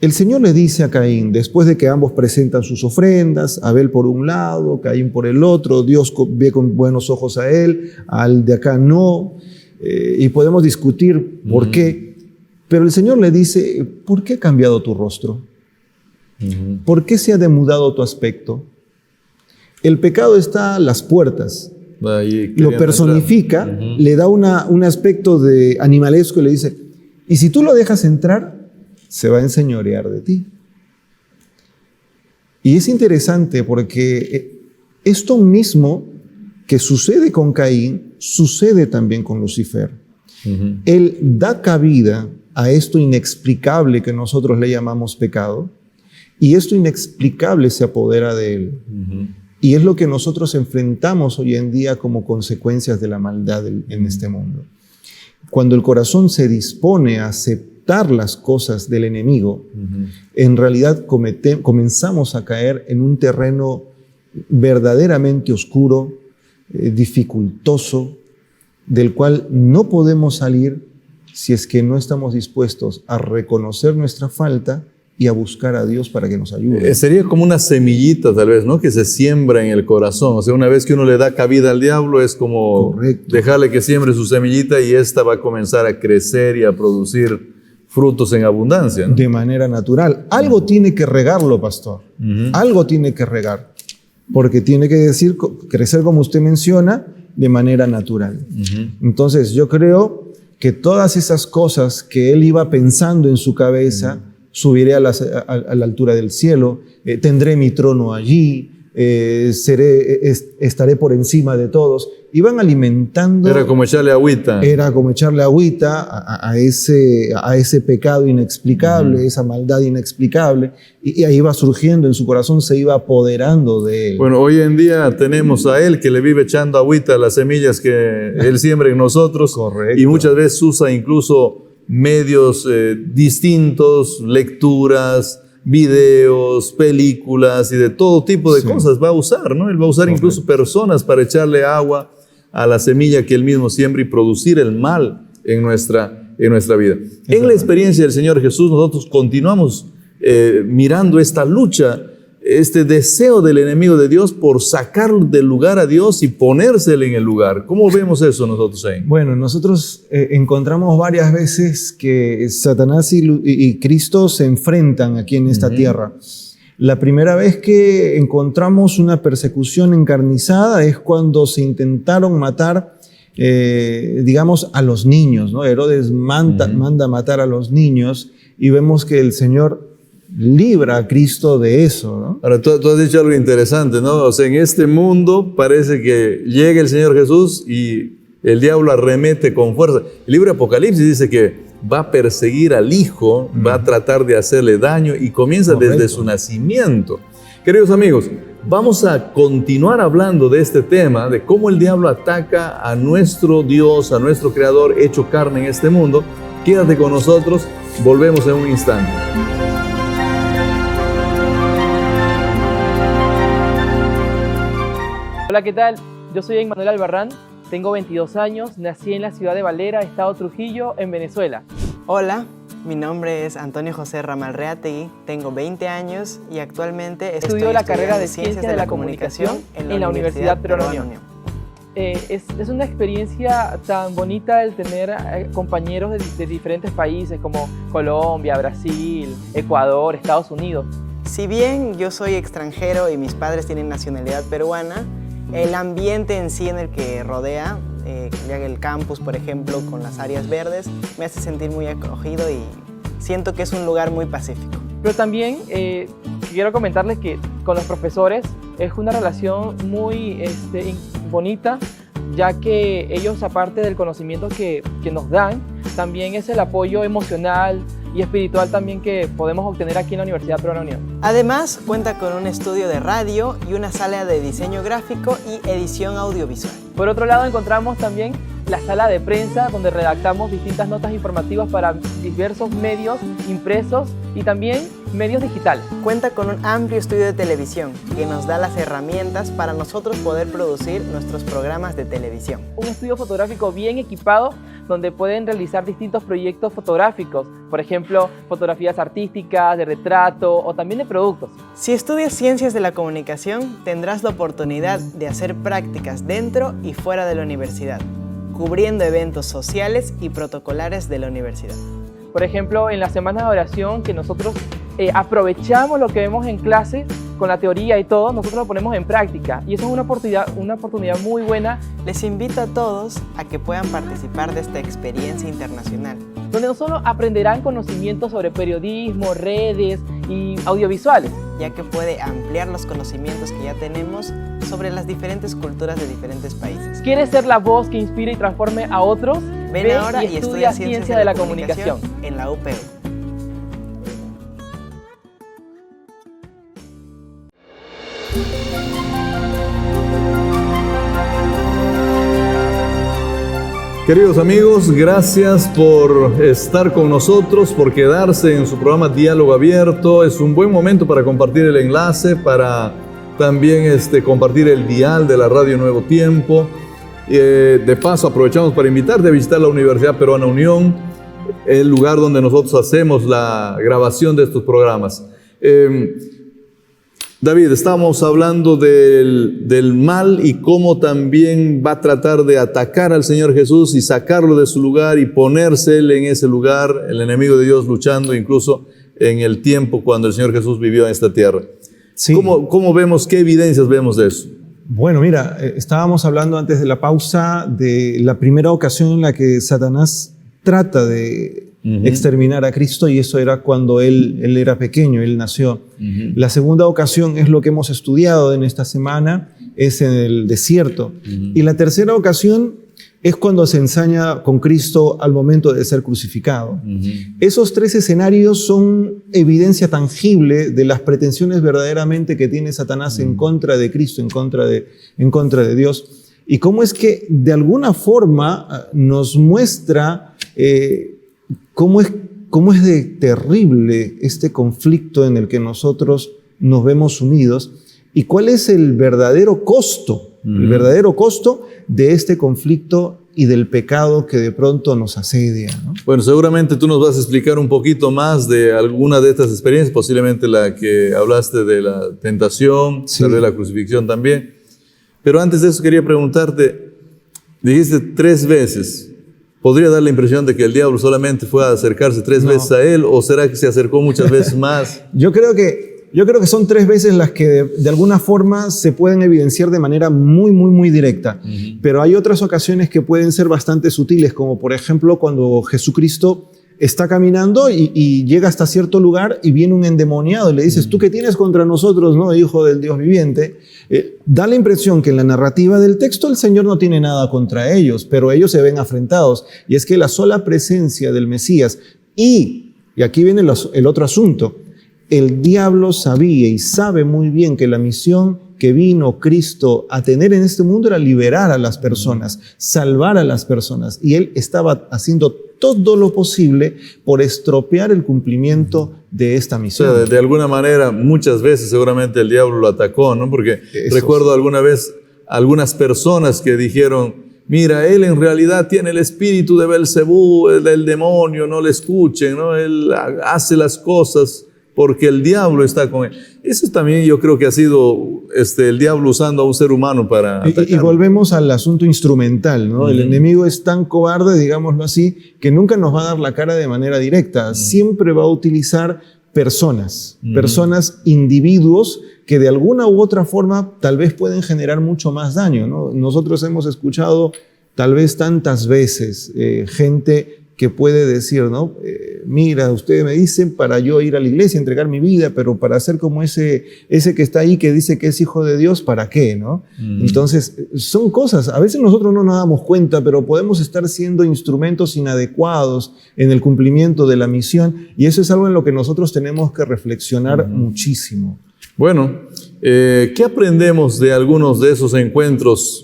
S2: El Señor le dice a Caín, después de que ambos presentan sus ofrendas, Abel por un lado, Caín por el otro, Dios ve con buenos ojos a él, al de acá no, y podemos discutir por qué, pero el Señor le dice: ¿por qué ha cambiado tu rostro? ¿Por qué se ha demudado tu aspecto? El pecado está a las puertas. Lo personifica, le da un aspecto de animalesco y le dice: y si tú lo dejas entrar, se va a enseñorear de ti. Y es interesante porque esto mismo que sucede con Caín sucede también con Lucifer. Él da cabida a esto inexplicable que nosotros le llamamos pecado, y esto inexplicable se apodera de él. Y es lo que nosotros enfrentamos hoy en día como consecuencias de la maldad en este mundo. Cuando el corazón se dispone a aceptar las cosas del enemigo, en realidad comenzamos a caer en un terreno verdaderamente oscuro, dificultoso, del cual no podemos salir si es que no estamos dispuestos a reconocer nuestra falta y a buscar a Dios para que nos ayude.
S1: Sería como una semillita tal vez, ¿no? Que se siembra en el corazón. O sea, una vez que uno le da cabida al diablo, es como dejarle que siembre su semillita y esta va a comenzar a crecer y a producir frutos en abundancia, ¿no?
S2: De manera natural. Algo tiene que regarlo, pastor. Algo tiene que regar. Porque tiene que crecer, como usted menciona, de manera natural. Entonces, yo creo que todas esas cosas que él iba pensando en su cabeza, subiré a la altura del cielo, tendré mi trono allí, estaré por encima de todos. Iban alimentando...
S1: Era como echarle agüita.
S2: Era como echarle agüita a ese pecado inexplicable, esa maldad inexplicable, y ahí iba surgiendo en su corazón, se iba apoderando de él.
S1: Bueno, hoy en día tenemos a él que le vive echando agüita a las semillas que él siembra en nosotros.
S2: Correcto.
S1: Y muchas veces usa incluso medios distintos, lecturas, videos, películas y de todo tipo de cosas va a usar, ¿no? Él va a usar incluso personas para echarle agua a la semilla que él mismo siembra y producir el mal en nuestra vida. En la experiencia del Señor Jesús, nosotros continuamos mirando esta lucha, este deseo del enemigo de Dios por sacar del lugar a Dios y ponérsele en el lugar. ¿Cómo vemos eso nosotros ahí?
S2: Bueno, nosotros encontramos varias veces que Satanás y Cristo se enfrentan aquí en esta tierra. La primera vez que encontramos una persecución encarnizada es cuando se intentaron matar, digamos, a los niños, ¿no? Herodes manda matar a los niños y vemos que el Señor libra a Cristo de eso, ¿no?
S1: Ahora, tú has dicho algo interesante, ¿no? O sea, en este mundo parece que llega el Señor Jesús y el diablo arremete con fuerza. El libro de Apocalipsis dice que va a perseguir al Hijo, va a tratar de hacerle daño y comienza desde su nacimiento. Queridos amigos, vamos a continuar hablando de este tema, de cómo el diablo ataca a nuestro Dios, a nuestro Creador hecho carne en este mundo. Quédate con nosotros, volvemos en un instante.
S4: Hola, ¿qué tal? Yo soy Emmanuel Albarrán, tengo 22 años, nací en la ciudad de Valera, estado Trujillo, en Venezuela.
S5: Hola, mi nombre es Antonio José Ramal Reategui, tengo 20 años y actualmente
S4: estudio la carrera de Ciencias de la Comunicación en la Universidad Peruana Unión. Es una experiencia tan bonita el tener compañeros de diferentes países como Colombia, Brasil, Ecuador, Estados Unidos.
S5: Si bien yo soy extranjero y mis padres tienen nacionalidad peruana, el ambiente en sí en el que rodea, ya que el campus, por ejemplo, con las áreas verdes, me hace sentir muy acogido y siento que es un lugar muy pacífico.
S4: Pero también quiero comentarles que con los profesores es una relación muy bonita, ya que ellos, aparte del conocimiento que nos dan, también es el apoyo emocional y espiritual también que podemos obtener aquí en la Universidad Peruana Unión.
S5: Además, cuenta con un estudio de radio y una sala de diseño gráfico y edición audiovisual.
S4: Por otro lado, encontramos también la sala de prensa, donde redactamos distintas notas informativas para diversos medios impresos y también medios digitales.
S5: Cuenta con un amplio estudio de televisión que nos da las herramientas para nosotros poder producir nuestros programas de televisión.
S4: Un estudio fotográfico bien equipado donde pueden realizar distintos proyectos fotográficos, por ejemplo, fotografías artísticas, de retrato o también de productos.
S5: Si estudias Ciencias de la Comunicación, tendrás la oportunidad de hacer prácticas dentro y fuera de la universidad, cubriendo eventos sociales y protocolares de la universidad.
S4: Por ejemplo, en la semana de oración que nosotros aprovechamos lo que vemos en clase con la teoría y todo, nosotros lo ponemos en práctica y eso es una oportunidad muy buena.
S5: Les invito a todos a que puedan participar de esta experiencia internacional,
S4: donde no solo aprenderán conocimientos sobre periodismo, redes y audiovisuales,
S5: ya que puede ampliar los conocimientos que ya tenemos sobre las diferentes culturas de diferentes países.
S4: ¿Quieres ser la voz que inspire y transforme a otros?
S5: Ven ahora y estudia Ciencia de la Comunicación en la UPU.
S1: Queridos amigos, gracias por estar con nosotros, por quedarse en su programa Diálogo Abierto. Es un buen momento para compartir el enlace, para también compartir el dial de la Radio Nuevo Tiempo. De paso, aprovechamos para invitarte a visitar la Universidad Peruana Unión, el lugar donde nosotros hacemos la grabación de estos programas. David, estamos hablando del mal y cómo también va a tratar de atacar al Señor Jesús y sacarlo de su lugar y ponerse Él en ese lugar, el enemigo de Dios luchando incluso en el tiempo cuando el Señor Jesús vivió en esta tierra.
S2: Sí.
S1: ¿Cómo vemos, qué evidencias vemos de eso?
S2: Bueno, mira, estábamos hablando antes de la pausa de la primera ocasión en la que Satanás trata de exterminar a Cristo, y eso era cuando él era pequeño, él nació. La segunda ocasión es lo que hemos estudiado en esta semana, es en el desierto. Y la tercera ocasión es cuando se ensaña con Cristo al momento de ser crucificado. Esos tres escenarios son evidencia tangible de las pretensiones verdaderamente que tiene Satanás en contra de Cristo, en contra de Dios. Y cómo es que de alguna forma nos muestra cómo es de terrible este conflicto en el que nosotros nos vemos sumidos y cuál es el verdadero costo, de este conflicto y del pecado que de pronto nos asedia, ¿no?
S1: Bueno, seguramente tú nos vas a explicar un poquito más de alguna de estas experiencias, posiblemente la que hablaste de la tentación,
S2: sí,
S1: de la crucifixión también. Pero antes de eso quería preguntarte, dijiste 3 veces. ¿Podría dar la impresión de que el diablo solamente fue a acercarse 3 veces a él, o será que se acercó muchas veces más?
S2: Yo creo que son 3 veces las que de alguna forma se pueden evidenciar de manera muy, muy, muy directa. Pero hay otras ocasiones que pueden ser bastante sutiles, como por ejemplo cuando Jesucristo está caminando y llega hasta cierto lugar y viene un endemoniado y le dices, ¿tú qué tienes contra nosotros, no, hijo del Dios viviente? Da la impresión que en la narrativa del texto el Señor no tiene nada contra ellos, pero ellos se ven afrentados. Y es que la sola presencia del Mesías y aquí viene el otro asunto, el diablo sabía y sabe muy bien que la misión que vino Cristo a tener en este mundo era liberar a las personas, salvar a las personas. Y Él estaba haciendo todo lo posible por estropear el cumplimiento de esta misión.
S1: O sea, de alguna manera, muchas veces seguramente el diablo lo atacó, ¿no? Porque recuerdo alguna vez algunas personas que dijeron, mira, él en realidad tiene el espíritu de Belcebú, del demonio, no le escuchen, ¿no? Él hace las cosas porque el diablo está con él. Eso también yo creo que ha sido el diablo usando a un ser humano para atacar.
S2: Y volvemos al asunto instrumental, ¿no? El enemigo es tan cobarde, digámoslo así, que nunca nos va a dar la cara de manera directa. Siempre va a utilizar personas, individuos que de alguna u otra forma tal vez pueden generar mucho más daño, ¿no? Nosotros hemos escuchado tal vez tantas veces gente que puede decir, ¿no? Mira, ustedes me dicen para yo ir a la iglesia, entregar mi vida, pero para ser como ese que está ahí que dice que es hijo de Dios, ¿para qué, no? Entonces, son cosas, a veces nosotros no nos damos cuenta, pero podemos estar siendo instrumentos inadecuados en el cumplimiento de la misión, y eso es algo en lo que nosotros tenemos que reflexionar muchísimo.
S1: Bueno, ¿qué aprendemos de algunos de esos encuentros?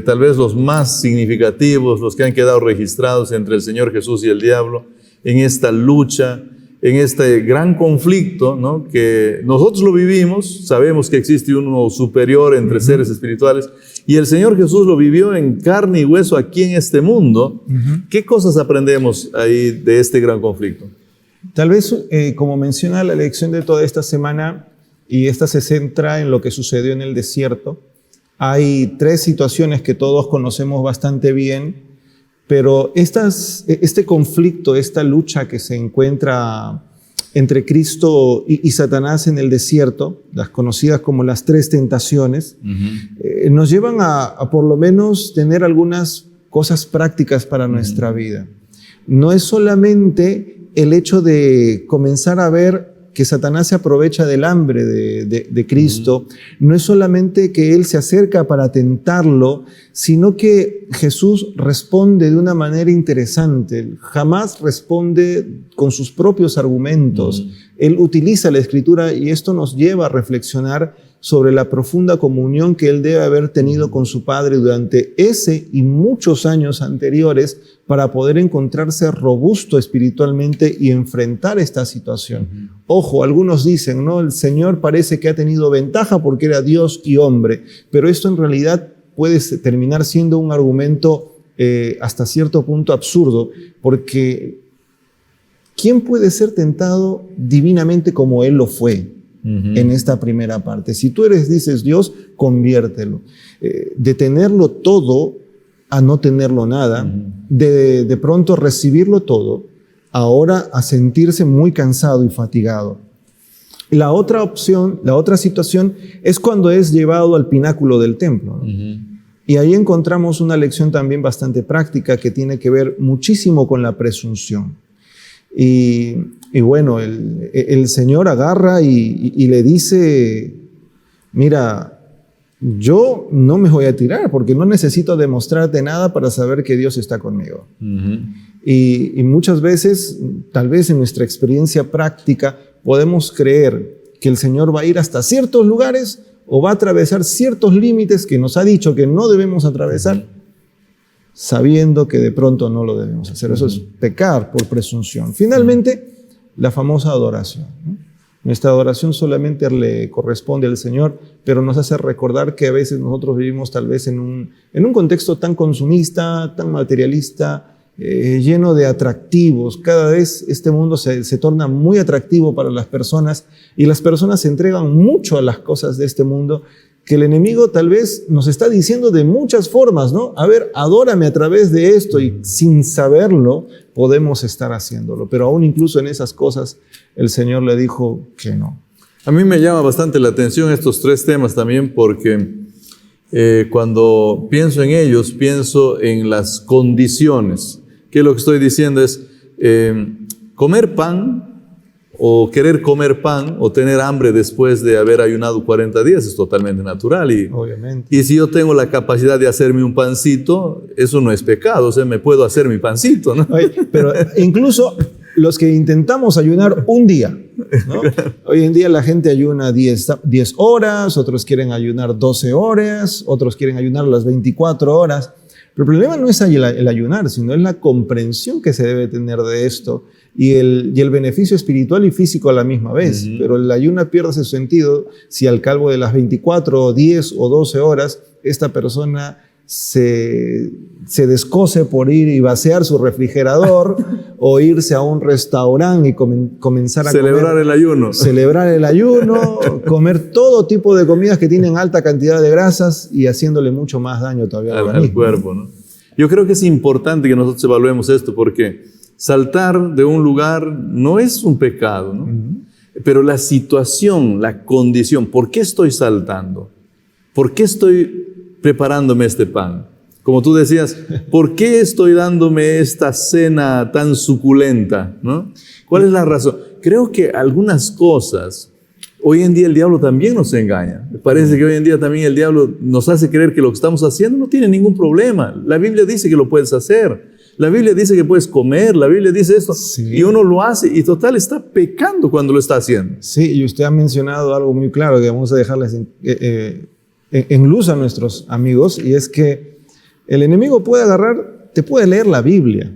S1: Tal vez los más significativos, los que han quedado registrados entre el Señor Jesús y el diablo, en esta lucha, en este gran conflicto, ¿no? Que nosotros lo vivimos, sabemos que existe uno superior entre seres espirituales, y el Señor Jesús lo vivió en carne y hueso aquí en este mundo. ¿Qué cosas aprendemos ahí de este gran conflicto?
S2: Tal vez, como menciona la lección de toda esta semana, y esta se centra en lo que sucedió en el desierto, hay 3 situaciones que todos conocemos bastante bien, pero este conflicto, esta lucha que se encuentra entre Cristo y Satanás en el desierto, las conocidas como las 3 tentaciones, nos llevan a por lo menos tener algunas cosas prácticas para nuestra vida. No es solamente el hecho de comenzar a ver que Satanás se aprovecha del hambre de Cristo, no es solamente que él se acerca para tentarlo, sino que Jesús responde de una manera interesante. Jamás responde con sus propios argumentos. Él utiliza la Escritura y esto nos lleva a reflexionar sobre la profunda comunión que él debe haber tenido con su Padre durante ese y muchos años anteriores para poder encontrarse robusto espiritualmente y enfrentar esta situación. Ojo, algunos dicen, ¿no? El Señor parece que ha tenido ventaja porque era Dios y hombre, pero esto en realidad puede terminar siendo un argumento hasta cierto punto absurdo, porque ¿quién puede ser tentado divinamente como Él lo fue? En esta primera parte. Si tú dices Dios, conviértelo. De tenerlo todo a no tenerlo nada, de pronto recibirlo todo, ahora a sentirse muy cansado y fatigado. La otra opción, la otra situación es cuando es llevado al pináculo del templo, ¿no? Y ahí encontramos una lección también bastante práctica que tiene que ver muchísimo con la presunción. Y bueno, el Señor agarra y le dice, mira, yo no me voy a tirar porque no necesito demostrarte nada para saber que Dios está conmigo. Y muchas veces, tal vez en nuestra experiencia práctica, podemos creer que el Señor va a ir hasta ciertos lugares o va a atravesar ciertos límites que nos ha dicho que no debemos atravesar, sabiendo que de pronto no lo debemos hacer. Eso es pecar por presunción. Finalmente, la famosa adoración, ¿no? Nuestra adoración solamente le corresponde al Señor, pero nos hace recordar que a veces nosotros vivimos tal vez en un contexto tan consumista, tan materialista, lleno de atractivos. Cada vez este mundo se torna muy atractivo para las personas y las personas se entregan mucho a las cosas de este mundo, que el enemigo tal vez nos está diciendo de muchas formas, ¿no? A ver, adórame a través de esto, y sin saberlo podemos estar haciéndolo. Pero aún incluso en esas cosas el Señor le dijo que no.
S1: A mí me llama bastante la atención estos tres temas también porque cuando pienso en ellos, pienso en las condiciones. Que lo que estoy diciendo es comer pan o querer comer pan o tener hambre después de haber ayunado 40 días es totalmente natural.
S2: Obviamente.
S1: Y si yo tengo la capacidad de hacerme un pancito, eso no es pecado, o sea, me puedo hacer mi pancito, ¿no?
S2: Oye, pero incluso los que intentamos ayunar un día, ¿no? Hoy en día la gente ayuna 10 horas, otros quieren ayunar 12 horas, otros quieren ayunar las 24 horas. Pero el problema no es el ayunar, sino es la comprensión que se debe tener de esto y el beneficio espiritual y físico a la misma vez. Pero el ayuno pierde su sentido si al cabo de las 24, 10 o 12 horas esta persona se descose por ir y vaciar su refrigerador o irse a un restaurante y comenzar a
S1: celebrar el ayuno.
S2: Celebrar el ayuno, comer todo tipo de comidas que tienen alta cantidad de grasas y haciéndole mucho más daño todavía
S1: al cuerpo, ¿no? Yo creo que es importante que nosotros evaluemos esto porque saltar de un lugar no es un pecado, ¿no? Pero la situación, la condición, ¿por qué estoy saltando? ¿Por qué estoy preparándome este pan? Como tú decías, ¿por qué estoy dándome esta cena tan suculenta, ¿no? ¿Cuál es la razón? Creo que algunas cosas, hoy en día el diablo también nos engaña. Me parece que hoy en día también el diablo nos hace creer que lo que estamos haciendo no tiene ningún problema. La Biblia dice que lo puedes hacer. La Biblia dice que puedes comer, la Biblia dice esto, sí. Y uno lo hace y total está pecando cuando lo está haciendo.
S2: Sí, y usted ha mencionado algo muy claro que vamos a dejarles en luz a nuestros amigos, y es que el enemigo te puede leer la Biblia,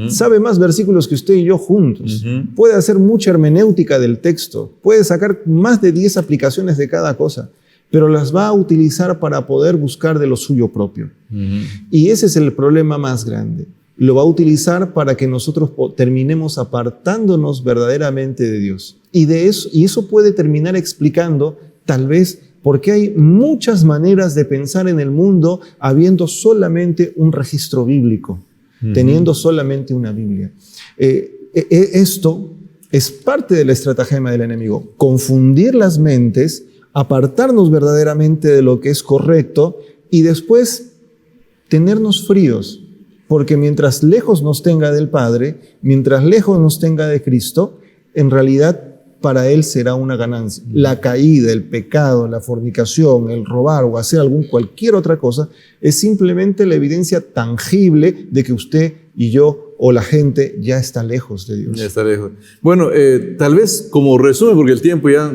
S2: sabe más versículos que usted y yo juntos, puede hacer mucha hermenéutica del texto, puede sacar más de 10 aplicaciones de cada cosa, pero las va a utilizar para poder buscar de lo suyo propio. Y ese es el problema más grande. Lo va a utilizar para que nosotros terminemos apartándonos verdaderamente de Dios. Y eso puede terminar explicando, tal vez, por qué hay muchas maneras de pensar en el mundo habiendo solamente un registro bíblico, teniendo solamente una Biblia. Esto es parte de la estratagema del enemigo, confundir las mentes, apartarnos verdaderamente de lo que es correcto y después tenernos fríos. Porque mientras lejos nos tenga del Padre, mientras lejos nos tenga de Cristo, en realidad para él será una ganancia. La caída, el pecado, la fornicación, el robar o hacer cualquier otra cosa es simplemente la evidencia tangible de que usted y yo o la gente ya está lejos de Dios.
S1: Ya está lejos. Bueno, tal vez como resumen, porque el tiempo ya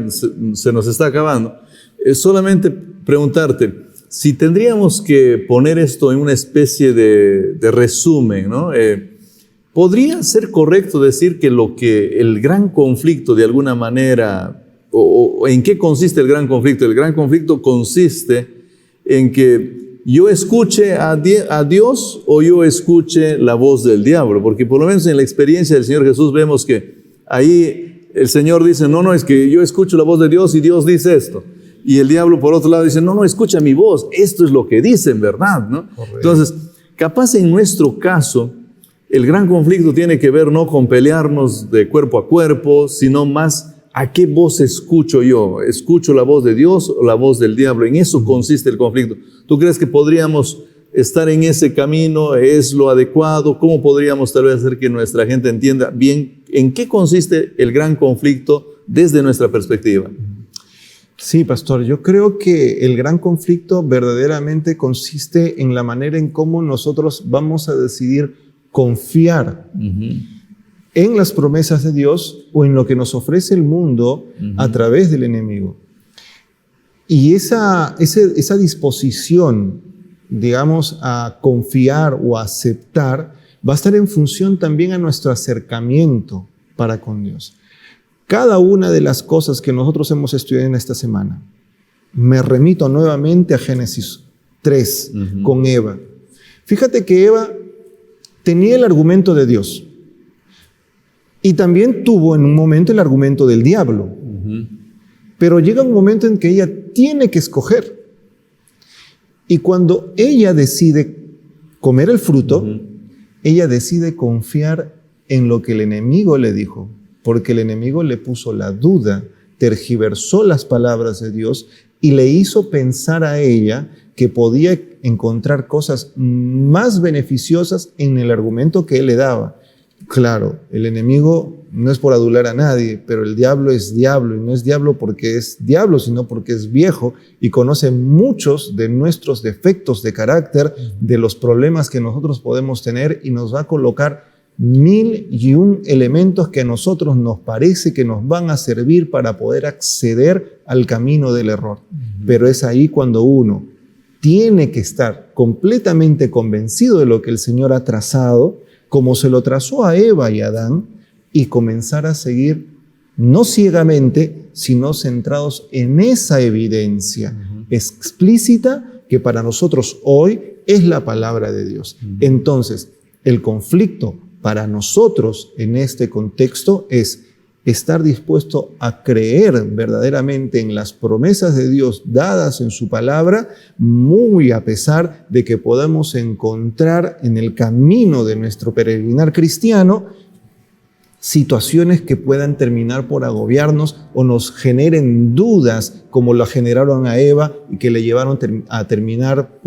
S1: se nos está acabando, solamente preguntarte, si tendríamos que poner esto en una especie de resumen, ¿no? ¿Podría ser correcto decir que el gran conflicto de alguna manera, o en qué consiste el gran conflicto? El gran conflicto consiste en que yo escuche a Dios o yo escuche la voz del diablo, porque por lo menos en la experiencia del Señor Jesús vemos que ahí el Señor dice, no, es que yo escucho la voz de Dios y Dios dice esto. Y el diablo por otro lado dice, no, escucha mi voz, esto es lo que dicen, ¿verdad? ¿No? Entonces, capaz en nuestro caso, el gran conflicto tiene que ver no con pelearnos de cuerpo a cuerpo, sino más a qué voz escucho yo. ¿Escucho la voz de Dios o la voz del diablo? En eso consiste el conflicto. ¿Tú crees que podríamos estar en ese camino? ¿Es lo adecuado? ¿Cómo podríamos tal vez hacer que nuestra gente entienda bien en qué consiste el gran conflicto desde nuestra perspectiva?
S2: Sí, pastor, yo creo que el gran conflicto verdaderamente consiste en la manera en cómo nosotros vamos a decidir confiar en las promesas de Dios o en lo que nos ofrece el mundo a través del enemigo. Y esa disposición, digamos, a confiar o a aceptar, va a estar en función también a nuestro acercamiento para con Dios. Cada una de las cosas que nosotros hemos estudiado en esta semana, me remito nuevamente a Génesis 3 con Eva. Fíjate que Eva tenía el argumento de Dios y también tuvo en un momento el argumento del diablo. Pero llega un momento en que ella tiene que escoger. Y cuando ella decide comer el fruto, ella decide confiar en lo que el enemigo le dijo, porque el enemigo le puso la duda, tergiversó las palabras de Dios y le hizo pensar a ella que podía encontrar cosas más beneficiosas en el argumento que él le daba. Claro, el enemigo no es por adular a nadie, pero el diablo es diablo, y no es diablo porque es diablo, sino porque es viejo y conoce muchos de nuestros defectos de carácter, de los problemas que nosotros podemos tener, y nos va a colocar 1001 elementos que a nosotros nos parece que nos van a servir para poder acceder al camino del error. Pero es ahí cuando uno tiene que estar completamente convencido de lo que el Señor ha trazado, como se lo trazó a Eva y a Adán, y comenzar a seguir no ciegamente, sino centrados en esa evidencia explícita que para nosotros hoy es la palabra de Dios. Entonces, el conflicto para nosotros en este contexto es estar dispuesto a creer verdaderamente en las promesas de Dios dadas en su palabra, muy a pesar de que podamos encontrar en el camino de nuestro peregrinar cristiano situaciones que puedan terminar por agobiarnos o nos generen dudas, como lo generaron a Eva y que le llevaron a terminar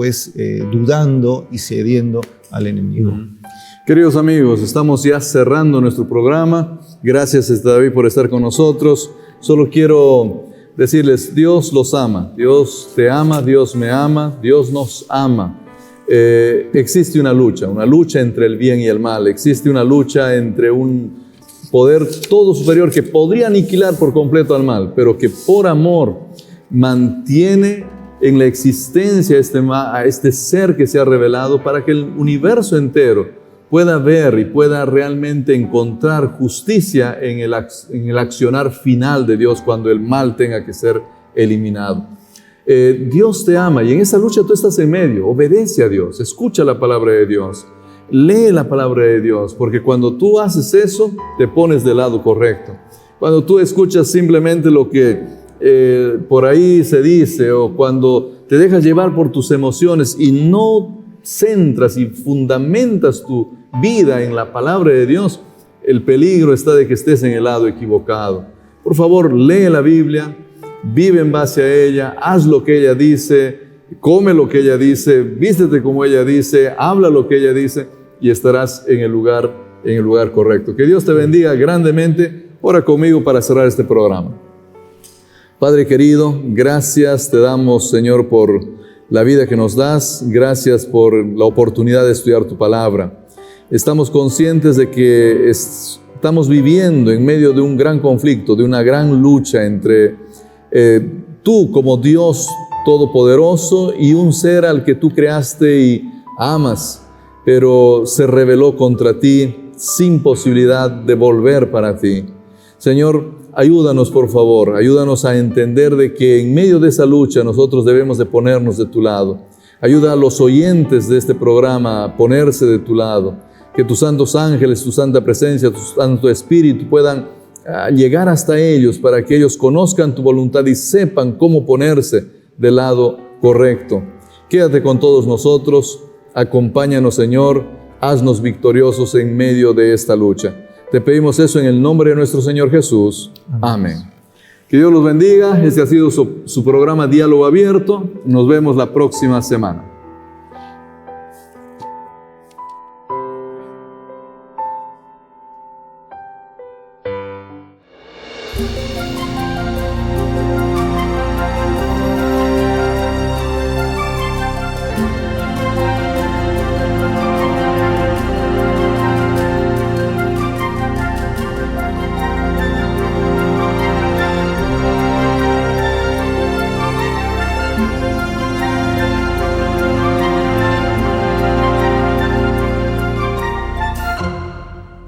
S2: dudando y cediendo al enemigo.
S1: Queridos amigos, estamos ya cerrando nuestro programa. Gracias, David, por estar con nosotros. Solo quiero decirles, Dios los ama, Dios te ama, Dios me ama, Dios nos ama. Existe una lucha entre el bien y el mal. Existe una lucha entre un poder todo superior que podría aniquilar por completo al mal, pero que por amor mantiene en la existencia a este ser que se ha revelado para que el universo entero pueda ver y pueda realmente encontrar justicia en el accionar final de Dios cuando el mal tenga que ser eliminado. Dios te ama y en esa lucha tú estás en medio. Obedece a Dios, escucha la palabra de Dios, lee la palabra de Dios, porque cuando tú haces eso, te pones del lado correcto. Cuando tú escuchas simplemente lo que por ahí se dice, o cuando te dejas llevar por tus emociones y no centras y fundamentas tu vida en la palabra de Dios, el peligro está de que estés en el lado equivocado. Por favor, lee la Biblia, vive en base a ella, haz lo que ella dice, come lo que ella dice, vístete como ella dice, habla lo que ella dice y estarás en el lugar correcto. Que Dios te bendiga grandemente. Ora conmigo para cerrar este programa. Padre querido, gracias te damos, Señor, por la vida que nos das. Gracias por la oportunidad de estudiar tu palabra. Estamos conscientes de que estamos viviendo en medio de un gran conflicto, de una gran lucha entre tú como Dios todopoderoso y un ser al que tú creaste y amas, pero se rebeló contra ti sin posibilidad de volver para ti. Señor, ayúdanos por favor, ayúdanos a entender de que en medio de esa lucha nosotros debemos de ponernos de tu lado. Ayuda a los oyentes de este programa a ponerse de tu lado. Que tus santos ángeles, tu santa presencia, tu santo espíritu puedan llegar hasta ellos para que ellos conozcan tu voluntad y sepan cómo ponerse del lado correcto. Quédate con todos nosotros, acompáñanos, Señor, haznos victoriosos en medio de esta lucha. Te pedimos eso en el nombre de nuestro Señor Jesús. Amén. Que Dios los bendiga. Este ha sido su programa Diálogo Abierto. Nos vemos la próxima semana.